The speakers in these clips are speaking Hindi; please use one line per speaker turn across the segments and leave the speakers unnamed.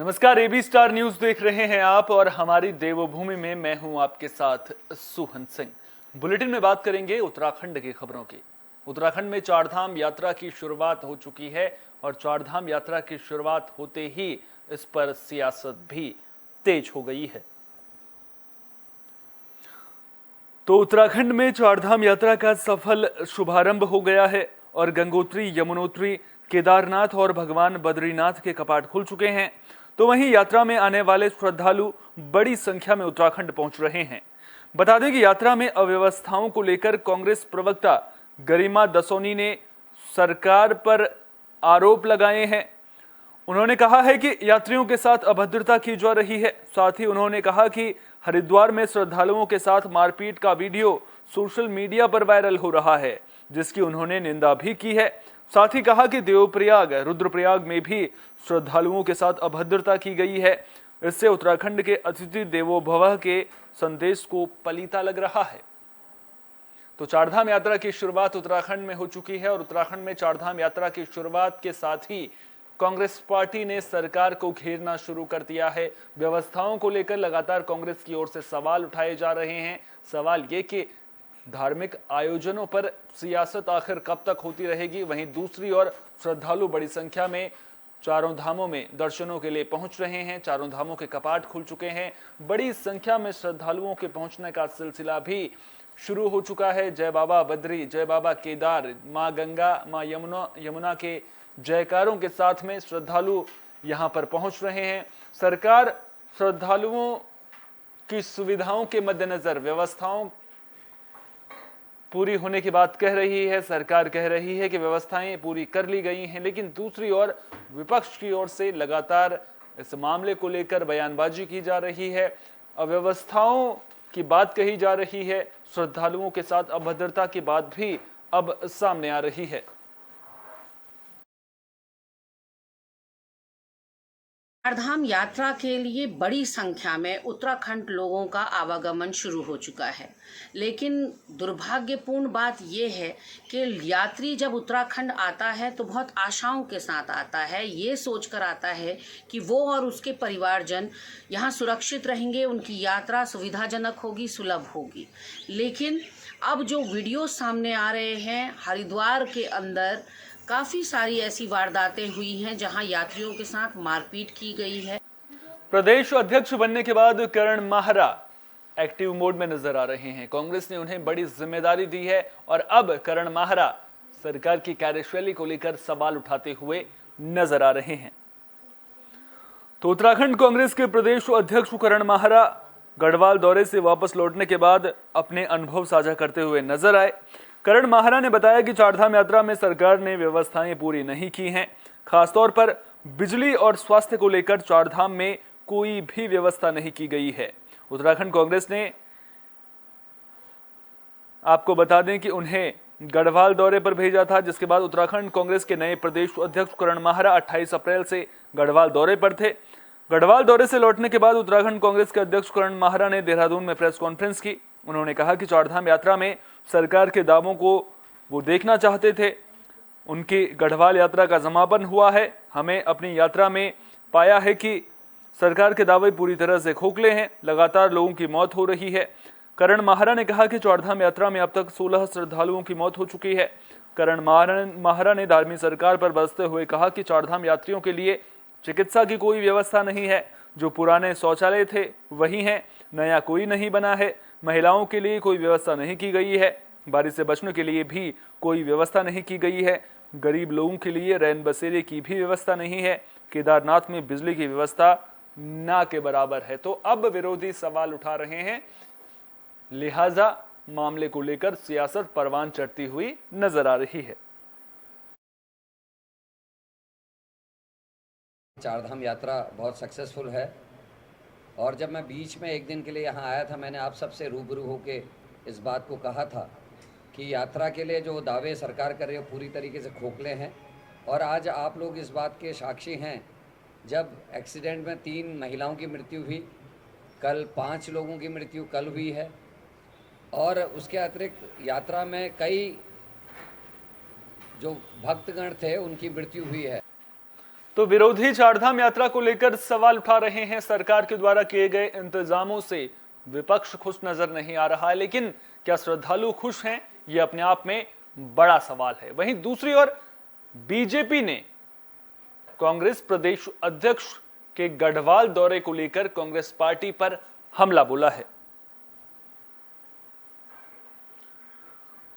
नमस्कार, एबी स्टार न्यूज देख रहे हैं आप और हमारी देवभूमि में मैं हूं आपके साथ सुहन सिंह। बुलेटिन में बात करेंगे उत्तराखंड की खबरों की। उत्तराखंड में चारधाम यात्रा की शुरुआत हो चुकी है और चारधाम यात्रा की शुरुआत होते ही इस पर सियासत भी तेज हो गई है। तो उत्तराखंड में चारधाम यात्रा का सफल शुभारंभ हो गया है और गंगोत्री, यमुनोत्री, केदारनाथ और भगवान बद्रीनाथ के कपाट खुल चुके हैं। तो वहीं यात्रा में आने वाले श्रद्धालु बड़ी संख्या में उत्तराखंड पहुंच रहे हैं। बता दें कि यात्रा में अव्यवस्थाओं को लेकर कांग्रेस प्रवक्ता गरिमा दसोनी ने सरकार पर आरोप लगाए हैं। उन्होंने कहा है कि यात्रियों के साथ अभद्रता की जा रही है। साथ ही उन्होंने कहा कि हरिद्वार में श्रद्धालुओं के साथ मारपीट का वीडियो सोशल मीडिया पर वायरल हो रहा है, जिसकी उन्होंने निंदा भी की है। साथ ही कहा कि देवप्रयाग, रुद्रप्रयाग में भी श्रद्धालुओं के साथ अभद्रता की गई है। इससे उत्तराखंड के अतिथि देवो भव के संदेश को पलीता लग रहा है। तो चारधाम यात्रा की शुरुआत उत्तराखंड में हो चुकी है और उत्तराखंड में चारधाम यात्रा की शुरुआत के साथ ही कांग्रेस पार्टी ने सरकार को घेरना शुरू कर दिया है। व्यवस्थाओं को लेकर लगातार कांग्रेस की ओर से सवाल उठाए जा रहे हैं। सवाल ये कि धार्मिक आयोजनों पर सियासत आखिर कब तक होती रहेगी। वहीं दूसरी ओर श्रद्धालु बड़ी संख्या में चारों धामों में दर्शनों के लिए पहुंच रहे हैं। चारों धामों के कपाट खुल चुके हैं। बड़ी संख्या में श्रद्धालुओं के पहुंचने का सिलसिला भी शुरू हो चुका है। जय बाबा बद्री, जय बाबा केदार, माँ गंगा, माँ यमुना के जयकारों के साथ में श्रद्धालु यहां पर पहुंच रहे हैं। सरकार श्रद्धालुओं की सुविधाओं के मद्देनजर व्यवस्थाओं पूरी होने की बात कह रही है। सरकार कह रही है कि व्यवस्थाएं पूरी कर ली गई हैं, लेकिन दूसरी ओर विपक्ष की ओर से लगातार इस मामले को लेकर बयानबाजी की जा रही है। अव्यवस्थाओं की बात कही जा रही है। श्रद्धालुओं के साथ अभद्रता की बात भी अब सामने आ रही है।
चारधाम यात्रा के लिए बड़ी संख्या में उत्तराखंड लोगों का आवागमन शुरू हो चुका है, लेकिन दुर्भाग्यपूर्ण बात यह है कि यात्री जब उत्तराखंड आता है तो बहुत आशाओं के साथ आता है। ये सोचकर आता है कि वो और उसके परिवारजन यहाँ सुरक्षित रहेंगे, उनकी यात्रा सुविधाजनक होगी, सुलभ होगी। लेकिन अब जो वीडियो सामने आ रहे हैं, हरिद्वार के अंदर काफ़ी सारी ऐसी वारदातें हुई हैं जहां यात्रियों के साथ मारपीट की गई है।
प्रदेश अध्यक्ष बनने के बाद करण माहरा एक्टिव मोड में नजर आ रहे हैं। कांग्रेस ने उन्हें बड़ी जिम्मेदारी दी है और अब करण माहरा सरकार की कार्यशैली को लेकर सवाल उठाते हुए नजर आ रहे हैं। तो उत्तराखंड कांग्रेस के प्रदेश अध्यक्ष करण माहरा गढ़वाल दौरे से वापस लौटने के बाद अपने अनुभव साझा करते हुए नजर आए। करण माहरा ने बताया कि चारधाम यात्रा में सरकार ने व्यवस्थाएं पूरी नहीं की हैं। खासतौर पर बिजली और स्वास्थ्य को लेकर चारधाम में कोई भी व्यवस्था नहीं की गई है। उत्तराखंड कांग्रेस ने आपको बता दें कि उन्हें गढ़वाल दौरे पर भेजा था, जिसके बाद उत्तराखंड कांग्रेस के नए प्रदेश अध्यक्ष करण माहरा 28 अप्रैल से गढ़वाल दौरे पर थे। गढ़वाल दौरे से लौटने के बाद उत्तराखंड कांग्रेस के अध्यक्ष करण माहरा ने देहरादून में प्रेस कॉन्फ्रेंस की। उन्होंने कहा कि चारधाम यात्रा में सरकार के दावों को वो देखना चाहते थे। उनकी गढ़वाल यात्रा का समापन हुआ है। हमें अपनी यात्रा में पाया है कि सरकार के दावे पूरी तरह से खोखले हैं। लगातार लोगों की मौत हो रही है। करण माहरा ने कहा कि चारधाम यात्रा में अब तक 16 श्रद्धालुओं की मौत हो चुकी है। करण माहरा ने धार्मिक सरकार पर बरसते हुए कहा कि चारधाम यात्रियों के लिए चिकित्सा की कोई व्यवस्था नहीं है। जो पुराने शौचालय थे वही हैं, नया कोई नहीं बना है। महिलाओं के लिए कोई व्यवस्था नहीं की गई है। बारिश से बचने के लिए भी कोई व्यवस्था नहीं की गई है। गरीब लोगों के लिए रैन बसेरे की भी व्यवस्था नहीं है। केदारनाथ में बिजली की व्यवस्था ना के बराबर है। तो अब विरोधी सवाल उठा रहे हैं, लिहाजा मामले को लेकर सियासत परवान चढ़ती हुई नजर आ रही है।
चारधाम यात्रा बहुत सक्सेसफुल है और जब मैं बीच में एक दिन के लिए यहाँ आया था, मैंने आप सबसे रूबरू होके इस बात को कहा था कि यात्रा के लिए जो दावे सरकार कर रही है पूरी तरीके से खोखले हैं। और आज आप लोग इस बात के साक्षी हैं, जब एक्सीडेंट में 3 महिलाओं की मृत्यु हुई, कल 5 लोगों की मृत्यु कल हुई है और उसके अतिरिक्त यात्रा में कई जो भक्तगण थे उनकी मृत्यु हुई है।
तो विरोधी चारधाम यात्रा को लेकर सवाल उठा रहे हैं। सरकार के द्वारा किए गए इंतजामों से विपक्ष खुश नजर नहीं आ रहा है, लेकिन क्या श्रद्धालु खुश हैं, यह अपने आप में बड़ा सवाल है। वहीं दूसरी ओर बीजेपी ने कांग्रेस प्रदेश अध्यक्ष के गढ़वाल दौरे को लेकर कांग्रेस पार्टी पर हमला बोला है।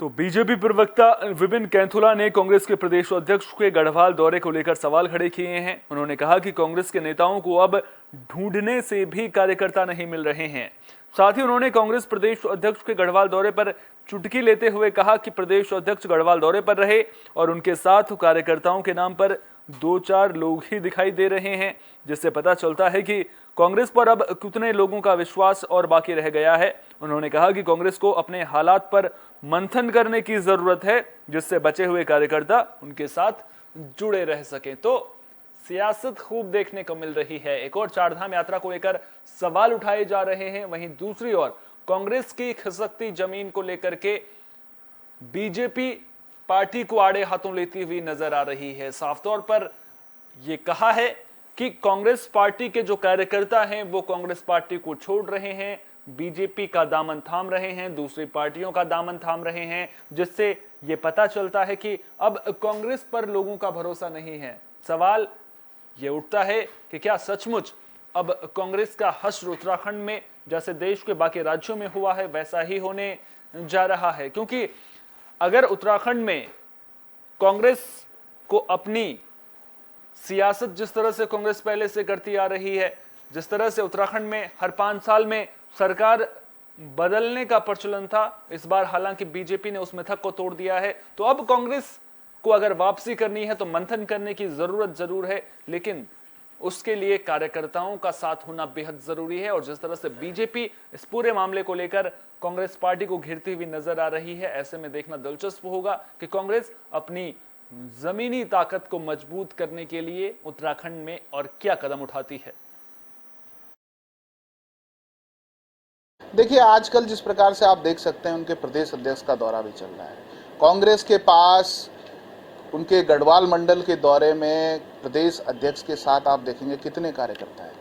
तो बीजेपी प्रवक्ता विपिन कैंथोला ने कांग्रेस के प्रदेश अध्यक्ष के गढ़वाल दौरे को लेकर सवाल खड़े किए हैं। उन्होंने कहा कि कांग्रेस के नेताओं को अब ढूंढने से भी कार्यकर्ता नहीं मिल रहे हैं। साथ ही उन्होंने कांग्रेस प्रदेश अध्यक्ष के गढ़वाल दौरे पर चुटकी लेते हुए कहा कि प्रदेश अध्यक्ष गढ़वाल दौरे पर रहे और उनके साथ कार्यकर्ताओं के नाम पर 2-4 लोग ही दिखाई दे रहे हैं, जिससे पता चलता है कि कांग्रेस पर अब कितने लोगों का विश्वास और बाकी रह गया है। उन्होंने कहा कि कांग्रेस को अपने हालात पर मंथन करने की जरूरत है, जिससे बचे हुए कार्यकर्ता उनके साथ जुड़े रह सकें। तो सियासत खूब देखने को मिल रही है। एक और चारधाम यात्रा को लेकर सवाल उठाए जा रहे हैं, वहीं दूसरी ओर कांग्रेस की खिसकती जमीन को लेकर के बीजेपी पार्टी को आड़े हाथों लेती हुई नजर आ रही है। साफ तौर पर यह कहा है कि कांग्रेस पार्टी के जो कार्यकर्ता हैं वो कांग्रेस पार्टी को छोड़ रहे हैं, बीजेपी का दामन थाम रहे हैं, दूसरी पार्टियों का दामन थाम रहे हैं, जिससे ये पता चलता है कि अब कांग्रेस पर लोगों का भरोसा नहीं है। सवाल ये उठता है कि क्या सचमुच अब कांग्रेस का हश्र उत्तराखंड में जैसे देश के बाकी राज्यों में हुआ है वैसा ही होने जा रहा है? क्योंकि अगर उत्तराखंड में कांग्रेस को अपनी सियासत जिस तरह से कांग्रेस पहले से करती आ रही है, जिस तरह से उत्तराखंड में हर 5 साल में सरकार बदलने का प्रचलन था, इस बार हालांकि बीजेपी ने उस मिथक को तोड़ दिया है, तो अब कांग्रेस को अगर वापसी करनी है तो मंथन करने की जरूरत जरूर है, लेकिन उसके लिए कार्यकर्ताओं का साथ होना बेहद जरूरी है। और जिस तरह से बीजेपी इस पूरे मामले को लेकर कांग्रेस पार्टी को घेरती हुई नजर आ रही है, ऐसे में देखना दिलचस्प होगा कि कांग्रेस अपनी जमीनी ताकत को मजबूत करने के लिए उत्तराखंड में और क्या कदम उठाती है।
देखिए, आजकल जिस प्रकार से आप देख सकते हैं उनके प्रदेश अध्यक्ष का दौरा भी चल रहा है। कांग्रेस के पास उनके गढ़वाल मंडल के दौरे में प्रदेश अध्यक्ष के साथ आप देखेंगे कितने कार्यकर्ता हैं,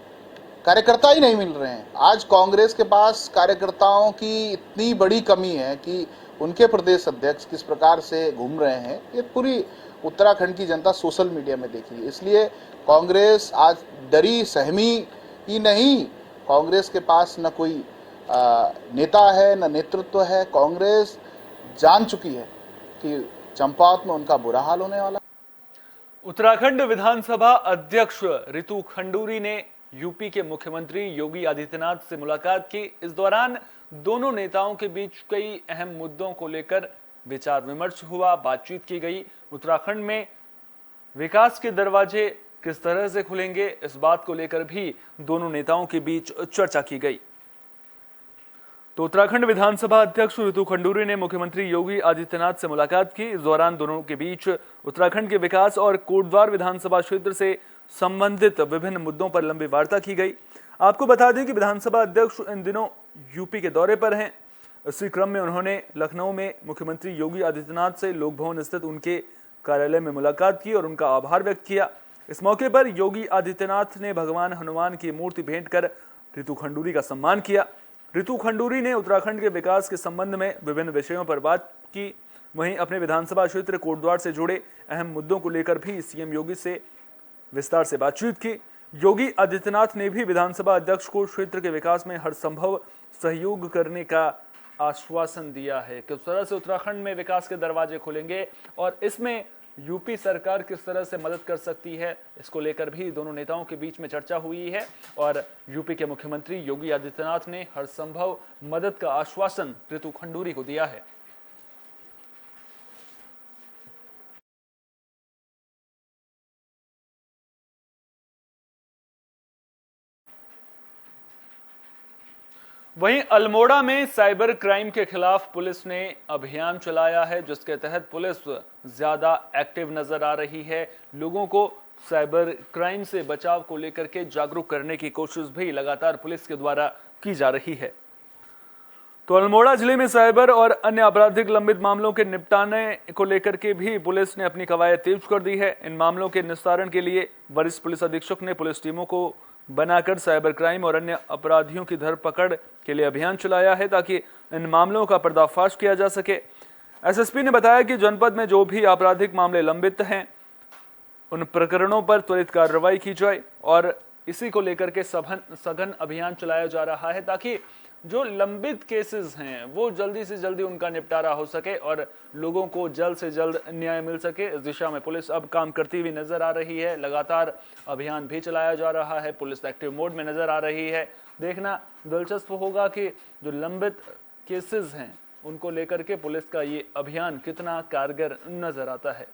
कार्यकर्ता ही नहीं मिल रहे हैं। आज कांग्रेस के पास कार्यकर्ताओं की इतनी बड़ी कमी है कि उनके प्रदेश अध्यक्ष किस प्रकार से घूम रहे हैं, ये पूरी उत्तराखंड की जनता सोशल मीडिया में देख रही है। इसलिए कांग्रेस आज डरी सहमी ही नहीं, कांग्रेस के पास न कोई नेता है न नेतृत्व है। कांग्रेस जान चुकी है कि चंपावत में उनका बुरा हाल होने वाला।
उत्तराखंड विधानसभा अध्यक्ष रितु खंडूरी ने यूपी के मुख्यमंत्री योगी आदित्यनाथ से मुलाकात की। इस दौरान दोनों नेताओं के बीच कई अहम मुद्दों को लेकर विचार विमर्श हुआ, बातचीत की गई। उत्तराखंड में विकास के दरवाजे किस तरह से खुलेंगे, इस बात को लेकर भी दोनों नेताओं के बीच चर्चा की गई। तो उत्तराखंड विधानसभा अध्यक्ष रितु खंडूरी ने मुख्यमंत्री योगी आदित्यनाथ से मुलाकात की। इस दौरान दोनों के बीच उत्तराखंड के विकास और कोटद्वार विधानसभा क्षेत्र से संबंधित विभिन्न मुद्दों पर लंबी वार्ता की गई। आपको बता दें कि विधानसभा अध्यक्ष इन दिनों यूपी के दौरे पर हैं। इसी क्रम में उन्होंने लखनऊ में मुख्यमंत्री योगी आदित्यनाथ से लोक भवन स्थित उनके कार्यालय में मुलाकात की और उनका आभार व्यक्त किया। इस मौके पर योगी आदित्यनाथ ने भगवान हनुमान की मूर्ति भेंट कर रितु खंडूरी का सम्मान किया। रितु खंडूरी ने उत्तराखंड के विकास के संबंध में विभिन्न विषयों पर बात की। वहीं अपने विधानसभा क्षेत्र कोटद्वार से जुड़े अहम मुद्दों को लेकर भी सीएम योगी से विस्तार से बातचीत की। योगी आदित्यनाथ ने भी विधानसभा अध्यक्ष को क्षेत्र के विकास में हर संभव सहयोग करने का आश्वासन दिया है। किस तरह से उत्तराखंड में विकास के दरवाजे खुलेंगे और इसमें यूपी सरकार किस तरह से मदद कर सकती है, इसको लेकर भी दोनों नेताओं के बीच में चर्चा हुई है और यूपी के मुख्यमंत्री योगी आदित्यनाथ ने हर संभव मदद का आश्वासन रितु खंडूरी को दिया है। वहीं अल्मोड़ा में साइबर क्राइम के खिलाफ पुलिस ने अभियान चलाया है, जिसके तहत पुलिस ज्यादा एक्टिव नजर आ रही है। लोगों को साइबर क्राइम से बचाव को लेकर के जागरूक करने की कोशिश भी लगातार पुलिस के द्वारा की जा रही है। तो अल्मोड़ा जिले में साइबर और अन्य आपराधिक लंबित मामलों के निपटाने को लेकर के भी पुलिस ने अपनी कवायद तेज कर दी है। इन मामलों के निस्तारण के लिए वरिष्ठ पुलिस अधीक्षक ने पुलिस टीमों को बनाकर साइबर क्राइम और अन्य अपराधियों की धरपकड़ के लिए अभियान चलाया है ताकि इन मामलों का पर्दाफाश किया जा सके। एसएसपी ने बताया कि जनपद में जो भी आपराधिक मामले लंबित हैं उन प्रकरणों पर त्वरित कार्रवाई की जाए और इसी को लेकर के सघन अभियान चलाया जा रहा है ताकि जो लंबित केसेस हैं वो जल्दी से जल्दी उनका निपटारा हो सके और लोगों को जल्द से जल्द न्याय मिल सके। इस दिशा में पुलिस अब काम करती हुई नजर आ रही है। लगातार अभियान भी चलाया जा रहा है। पुलिस एक्टिव मोड में नजर आ रही है। देखना दिलचस्प होगा कि जो लंबित केसेस हैं उनको लेकर के पुलिस का ये अभियान कितना कारगर नजर आता है।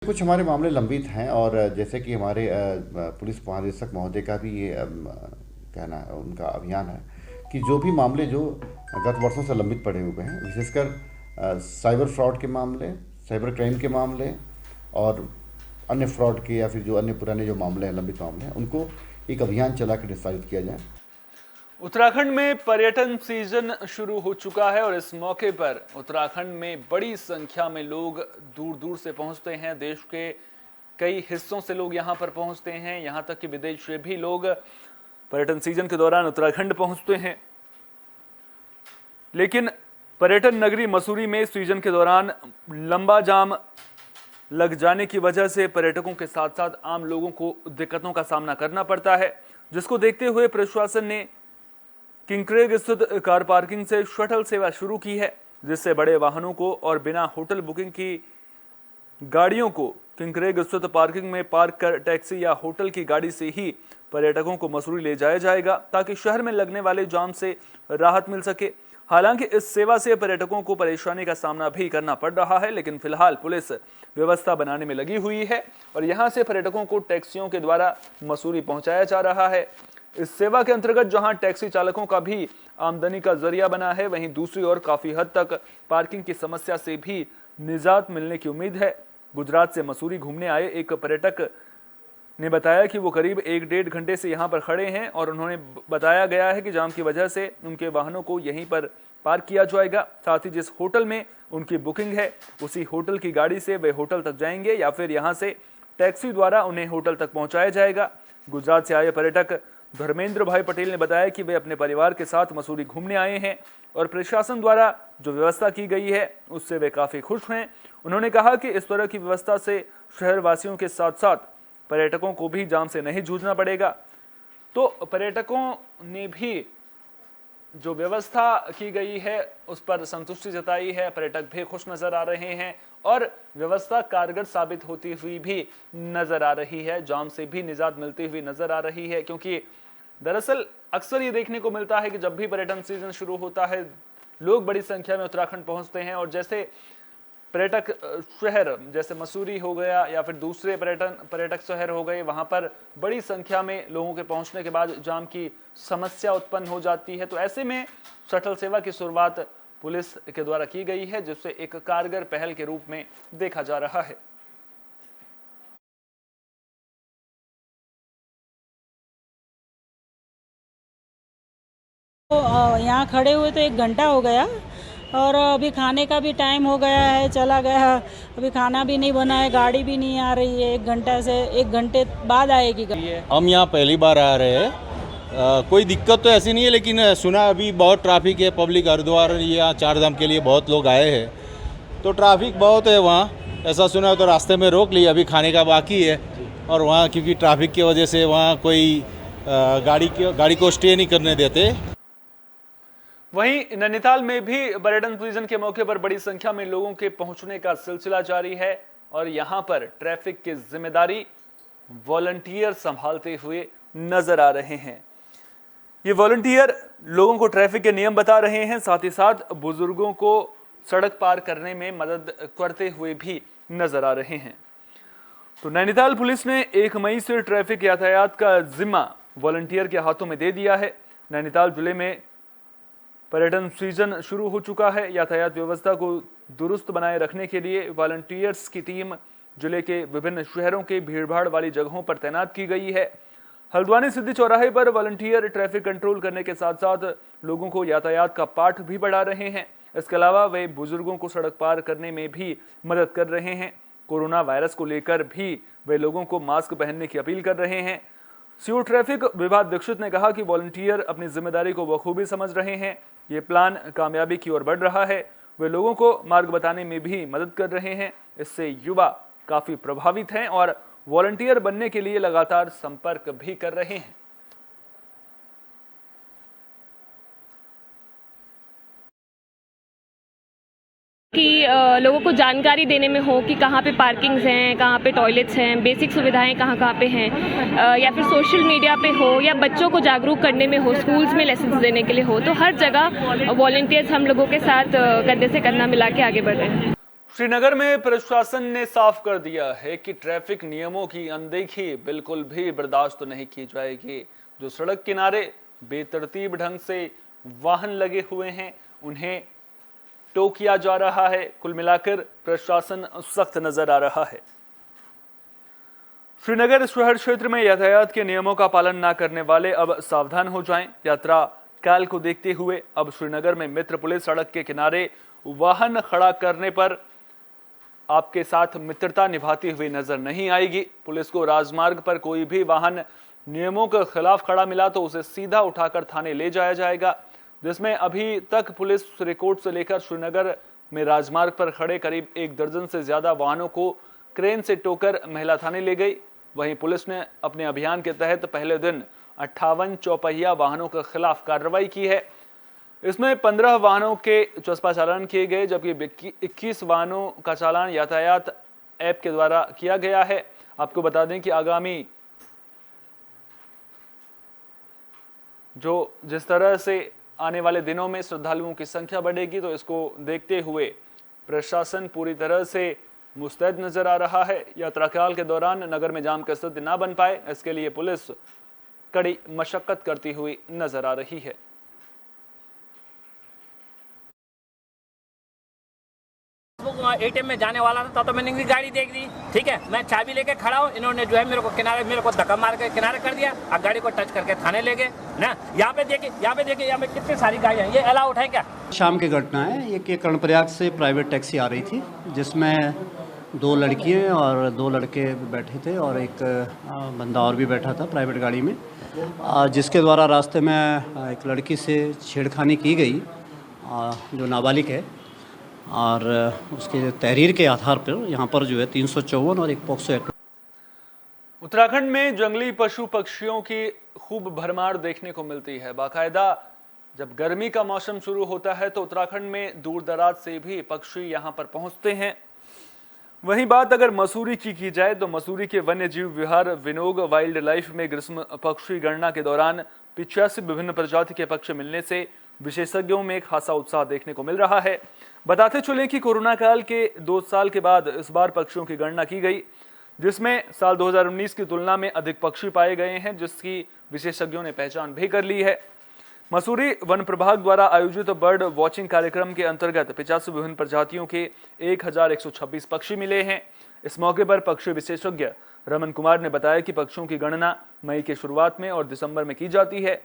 कुछ हमारे मामले लंबित हैं और जैसे कि हमारे पुलिस महानिदेशक महोदय का भी ये कहना है, उनका अभियान है कि जो भी मामले जो गत वर्षों से लंबित पड़े हुए हैं, विशेषकर साइबर फ्रॉड के मामले, साइबर क्राइम के मामले और अन्य फ्रॉड के या फिर जो अन्य पुराने जो मामले हैं, लंबित मामले हैं, उनको एक अभियान चला कर निस्तारित किया जाए।
उत्तराखंड में पर्यटन सीजन शुरू हो चुका है और इस मौके पर उत्तराखंड में बड़ी संख्या में लोग दूर दूर से पहुंचते हैं। देश के कई हिस्सों से लोग यहां पर पहुंचते हैं। यहां तक कि विदेश से भी लोग पर्यटन सीजन के दौरान उत्तराखंड पहुंचते हैं। लेकिन पर्यटन नगरी मसूरी में सीजन के दौरान लंबा जाम लग जाने की वजह से पर्यटकों के साथ साथ आम लोगों को दिक्कतों का सामना करना पड़ता है, जिसको देखते हुए प्रशासन ने किंकरेग स्थित कार पार्किंग से शटल सेवा शुरू की है, जिससे बड़े वाहनों को और बिना होटल बुकिंग की गाड़ियों को किंकरेग स्थित पार्किंग में पार्क कर टैक्सी या होटल की गाड़ी से ही पर्यटकों को मसूरी ले जाया जाएगा ताकि शहर में लगने वाले जाम से राहत मिल सके। हालांकि इस सेवा से पर्यटकों को परेशानी का सामना भी करना पड़ रहा है, लेकिन फिलहाल पुलिस व्यवस्था बनाने में लगी हुई है और यहां से पर्यटकों को टैक्सियों के द्वारा मसूरी पहुंचाया जा रहा है। इस सेवा के अंतर्गत जहां टैक्सी चालकों का भी आमदनी का जरिया बना है, वहीं दूसरी ओर काफी हद तक पार्किंग की समस्या से भी निजात मिलने की उम्मीद है। गुजरात से मसूरी घूमने आए एक पर्यटक ने बताया कि वो करीब 1-1.5 घंटे से यहाँ पर खड़े हैं और उन्होंने बताया गया है कि जाम की वजह से उनके वाहनों को यहीं पर पार्क किया जाएगा। साथ ही जिस होटल में उनकी बुकिंग है उसी होटल की गाड़ी से वे होटल तक जाएंगे या फिर यहाँ से टैक्सी द्वारा उन्हें होटल तक पहुँचाया जाएगा। गुजरात से आए पर्यटक धर्मेंद्र भाई पटेल ने बताया कि वे अपने परिवार के साथ मसूरी घूमने आए हैं और प्रशासन द्वारा जो व्यवस्था की गई है उससे वे काफ़ी खुश हैं। उन्होंने कहा कि इस तरह की व्यवस्था से शहरवासियों के साथ साथ पर्यटकों को भी जाम से नहीं जूझना पड़ेगा। तो पर्यटकों ने भी जो व्यवस्था की गई है उस पर संतुष्टि जताई है। पर्यटक भी खुश नजर आ रहे हैं और व्यवस्था कारगर साबित होती हुई भी नजर आ रही है। जाम से भी निजात मिलती हुई नजर आ रही है, क्योंकि दरअसल अक्सर ये देखने को मिलता है कि जब भी पर्यटन सीजन शुरू होता है लोग बड़ी संख्या में उत्तराखंड पहुंचते हैं और जैसे पर्यटक शहर जैसे मसूरी हो गया या फिर दूसरे पर्यटक शहर हो गए, वहां पर बड़ी संख्या में लोगों के पहुंचने के बाद जाम की समस्या उत्पन्न हो जाती है। तो ऐसे में शटल सेवा की शुरुआत पुलिस के द्वारा की गई है, जिससे एक कारगर पहल के रूप में देखा जा रहा है।
यहाँ खड़े हुए तो 1 घंटा हो गया और अभी खाने का भी टाइम हो गया है, चला गया। अभी खाना भी नहीं बना है, गाड़ी भी नहीं आ रही है। 1 घंटे बाद आएगी गाड़ी।
हम यहाँ पहली बार आ रहे हैं। कोई दिक्कत तो ऐसी नहीं है, लेकिन सुना अभी बहुत ट्रैफिक है। पब्लिक हरिद्वार यहाँ 4 धाम के लिए बहुत लोग आए हैं, तो ट्रैफिक बहुत है वहाँ, ऐसा सुना। तो रास्ते में रोक लिया, अभी खाने का बाकी है। और वहाँ क्योंकि ट्रैफिक की वजह से वहाँ कोई गाड़ी को स्टे नहीं करने देते।
वहीं नैनीताल में भी पर्यटन सीजन के मौके पर बड़ी संख्या में लोगों के पहुंचने का सिलसिला जारी है और यहां पर ट्रैफिक की जिम्मेदारी वॉलंटियर संभालते हुए नजर आ रहे हैं। ये वॉलंटियर लोगों को ट्रैफिक के नियम बता रहे हैं, साथ ही साथ बुजुर्गों को सड़क पार करने में मदद करते हुए भी नजर आ रहे हैं। तो नैनीताल पुलिस ने 1 मई से ट्रैफिक यातायात का जिम्मा वॉलंटियर के हाथों में दे दिया है। नैनीताल जिले में पर्यटन सीजन शुरू हो चुका है। यातायात व्यवस्था को दुरुस्त बनाए रखने के लिए वॉलंटियर्स की टीम जिले के विभिन्न शहरों के भीड़भाड़ वाली जगहों पर तैनात की गई है। हल्द्वानी सिद्धि चौराहे पर वॉलंटियर ट्रैफिक कंट्रोल करने के साथ साथ लोगों को यातायात का पाठ भी पढ़ा रहे हैं। इसके अलावा वे बुजुर्गों को सड़क पार करने में भी मदद कर रहे हैं। कोरोना वायरस को लेकर भी वे लोगों को मास्क पहनने की अपील कर रहे हैं। सीओ ट्रैफिक विभाग दीक्षित ने कहा कि वॉलंटियर अपनी जिम्मेदारी को बखूबी समझ रहे हैं। ये प्लान कामयाबी की ओर बढ़ रहा है। वे लोगों को मार्ग बताने में भी मदद कर रहे हैं। इससे युवा काफी प्रभावित हैं और वॉलंटियर बनने के लिए लगातार संपर्क भी कर रहे हैं।
कि लोगों को जानकारी देने में हो कि कहाँ पे पार्किंग्स हैं, कहाँ पे टॉयलेट्स हैं, बेसिक सुविधाएं कहाँ कहाँ पे हैं, या फिर सोशल मीडिया पे हो या बच्चों को जागरूक करने में हो, स्कूल्स में लेसन्स देने के लिए हो, तो हर जगह वॉलंटियर्स हम लोगों के साथ कंधे से कंधा मिला के आगे बढ़ रहे हैं।
श्रीनगर में प्रशासन ने साफ कर दिया है कि ट्रैफिक नियमों की अनदेखी बिल्कुल भी बर्दाश्त नहीं की जाएगी। जो सड़क किनारे बेतरतीब ढंग से वाहन लगे हुए हैं उन्हें टो किया जा रहा है। कुल मिलाकर प्रशासन सख्त नजर आ रहा है। श्रीनगर शहर क्षेत्र में यातायात के नियमों का पालन न करने वाले अब सावधान हो जाएं। यात्रा काल को देखते हुए अब श्रीनगर में मित्र पुलिस सड़क के किनारे वाहन खड़ा करने पर आपके साथ मित्रता निभाती हुई नजर नहीं आएगी। पुलिस को राजमार्ग पर कोई भी वाहन नियमों के खिलाफ खड़ा मिला तो उसे सीधा उठाकर थाने ले जाया जाएगा, जिसमें अभी तक पुलिस श्रीकोट से लेकर श्रीनगर में राजमार्ग पर खड़े करीब 1 दर्जन से ज्यादा वाहनों को क्रेन से टोकर महिला थाने ले गई। वहीं पुलिस ने अपने अभियान के तहत पहले दिन 58 चौपहिया वाहनों के खिलाफ कार्रवाई की है। इसमें 15 वाहनों के चस्पा चालान किए गए, जबकि 21 वाहनों का चालान यातायात ऐप के द्वारा किया गया है। आपको बता दें कि आगामी जिस तरह से आने वाले दिनों में श्रद्धालुओं की संख्या बढ़ेगी, तो इसको देखते हुए प्रशासन पूरी तरह से मुस्तैद नजर आ रहा है। यात्रा काल के दौरान नगर में जाम की स्थिति ना बन पाए, इसके लिए पुलिस कड़ी मशक्कत करती हुई नजर आ रही है।
एटीएम में जाने वाला था तो मैंने इनकी गाड़ी देख दी, ठीक है, मैं चाबी लेके खड़ा हूँ, इन्होंने जो है मेरे को धक्का मार के किनारे कर दिया और गाड़ी को टच करके थाने ले गए ना। यहाँ पे देखिए यहाँ पे कितनी सारी गाड़ियाँ, ये अलाउड है क्या?
शाम की घटना है ये कि कर्णप्रयाग से प्राइवेट टैक्सी आ रही थी जिसमें 2 लड़कियाँ और 2 लड़के बैठे थे और एक बंदा और भी बैठा था प्राइवेट गाड़ी में, जिसके द्वारा रास्ते में एक लड़की से छेड़खानी की गई जो नाबालिग है, और उसके तहरीर के आधार पर यहाँ पर जो है 354 और एक पॉक्सो एक्ट।
उत्तराखंड में जंगली पशु पक्षियों की खूब भरमार देखने को मिलती है। बाकायदा जब गर्मी का मौसम शुरू होता है तो उत्तराखंड में दूर दराज से भी पक्षी यहाँ पर पहुँचते हैं। वहीं बात अगर मसूरी की जाए तो मसूरी के वन्य जीव विहार विनोग वाइल्ड लाइफ में ग्रीष्म पक्षी गणना के दौरान 85 विभिन्न प्रजाति के पक्षी मिलने से विशेषज्ञों में खासा उत्साह देखने को मिल रहा है। बताते चले कि कोरोना काल के 2 साल के बाद इस बार पक्षियों की गणना की गई, जिसमें साल 2019 की तुलना में अधिक पक्षी पाए गए हैं, जिसकी विशेषज्ञों ने पहचान भी कर ली है। मसूरी वन प्रभाग द्वारा आयोजित बर्ड वॉचिंग कार्यक्रम के अंतर्गत 85 विभिन्न प्रजातियों के 1126 पक्षी मिले हैं। इस मौके पर पक्षी विशेषज्ञ रमन कुमार ने बताया कि पक्षियों की गणना मई के शुरुआत में और दिसंबर में की जाती है।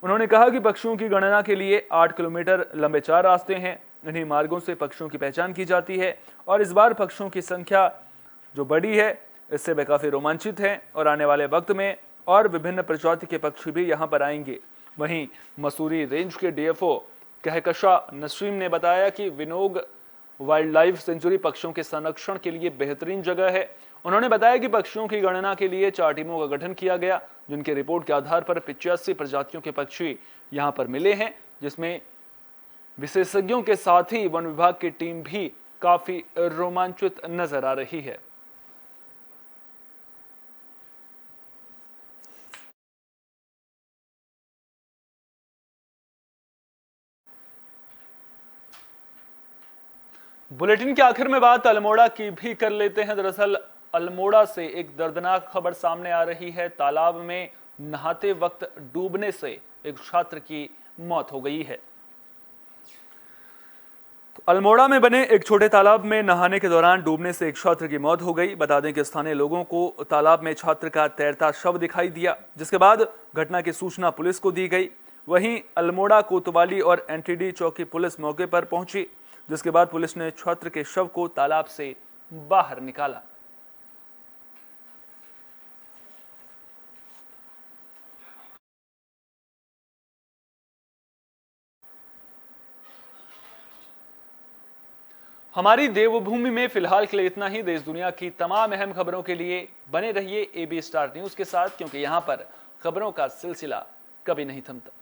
उन्होंने कहा कि पक्षियों की गणना के लिए 8 किलोमीटर लंबे 4 रास्ते हैं। इन्हीं मार्गों से पक्षियों की पहचान की जाती है और इस बार पक्षियों की संख्या जो बढ़ी है इससे वे काफी रोमांचित हैं और आने वाले वक्त में और विभिन्न प्रजाति के पक्षी भी यहां पर आएंगे। वहीं मसूरी रेंज के डीएफओ कहकशा नसीम ने बताया कि विनोग वाइल्ड लाइफ सेंचुरी पक्षियों के संरक्षण के लिए बेहतरीन जगह है। उन्होंने बताया कि पक्षियों की गणना के लिए 4 टीमों का गठन किया गया, जिनके रिपोर्ट के आधार पर 85 प्रजातियों के पक्षी यहां पर मिले हैं, जिसमें विशेषज्ञों के साथ ही वन विभाग की टीम भी काफी रोमांचित नजर आ रही है। बुलेटिन के आखिर में बात अल्मोड़ा की भी कर लेते हैं। दरअसल अल्मोड़ा से एक दर्दनाक खबर सामने आ रही है। तालाब में नहाते वक्त डूबने से एक छात्र की मौत हो गई है। अल्मोड़ा में बने एक छोटे तालाब में नहाने के दौरान डूबने से एक छात्र की मौत हो गई। बता दें कि स्थानीय लोगों को तालाब में छात्र का तैरता शव दिखाई दिया, जिसके बाद घटना की सूचना पुलिस को दी गई। वहीं अल्मोड़ा, कोतवाली और एनटीडी चौकी पुलिस मौके पर पहुंची, जिसके बाद पुलिस ने छात्र के शव को तालाब से बाहर निकाला। हमारी देवभूमि में फिलहाल के लिए इतना ही। देश दुनिया की तमाम अहम खबरों के लिए बने रहिए AB स्टार न्यूज के साथ, क्योंकि यहां पर खबरों का सिलसिला कभी नहीं थमता।